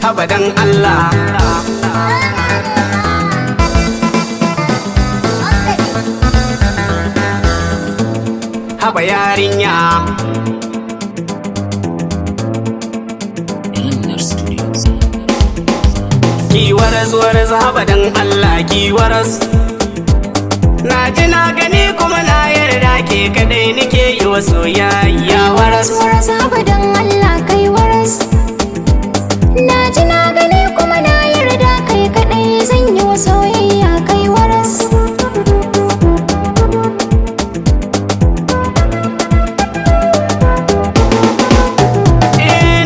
abadan Allah. Haba yarinya, ki waras waras abadan Allah ki waras. Na ji na gani kuma na yarda ke kadai nake yi wa soyayya waras. Waras abadan Allah kai waras. Na ji na gani kuma na yarda kai kadai zan yi wa soyayya kai waras.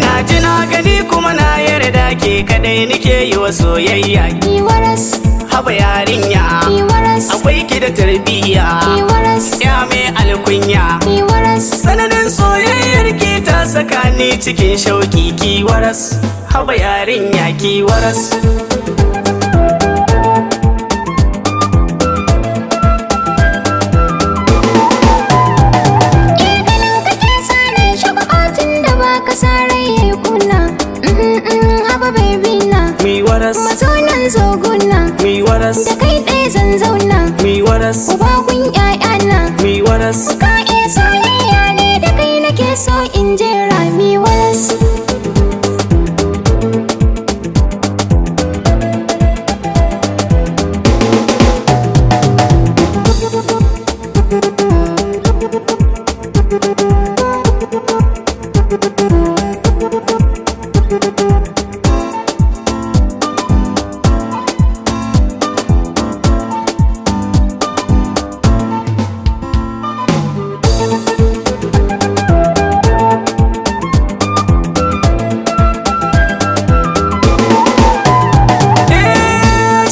Na ji na gani kuma na yarda ke kadai nake yi wa soyayya Ki waras, haba yarinya, ki waras, akwai ki da tarbiyya, ki waras, ya mai alkunya. ki waras. Sananin soyayyar ki ta saka ni cikin shauki ki waras, haba yarinya ki waras. Ganin kake sarai shakwatin da baka sarai yayi kuna. Haba baby na, Mi waras, mazonan zoguna. mi waras, Da kai ɗaya zan zauna, mi waras, uba kun ƴaƴana. mi waras. Ka iya soyayya ne da kai nake so in jera mi waras.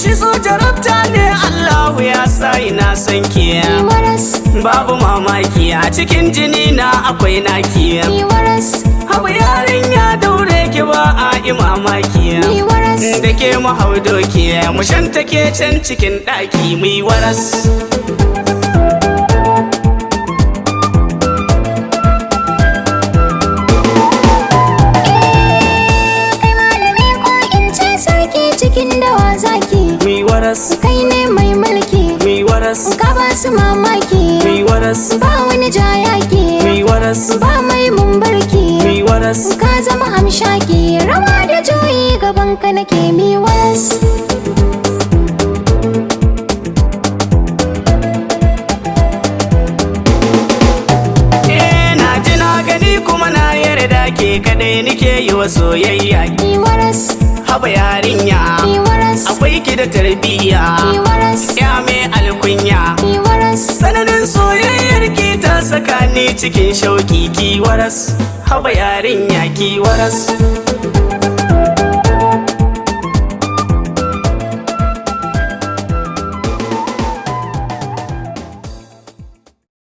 Shi so jarabta ne Allahu ya sa ina son ki. Mi waras, Babu mamaki a cikin jini na akwai naki. mi waras, Haba yarinya daure ki ba a yi mamaki. mi waras. Da ke mu hau doki mu shanta ke can cikin ɗaki mu yi waras. Kai malami ko in ce sarki cikin dawa zaki. Mi waras, Kai ne mai mulki, mi waras, ka ba su mamaki. mi waras, Ba wani jayaki, mi waras, ba mai mumbarki. mi waras. Ka zama hamshaki, rawa da juyi gaban ka nake mi waras. Na ji na gani kuma na yarda ke kadai nake yi wa soyayya. Mi waras, Haba yarinya, mi waras, akwai ki da tarbiyya, mi waras, ya mai alkunya. mi waras. Sananin soyayyar ki ta saka ni cikin shauki ki waras, haba yarinya ki waras.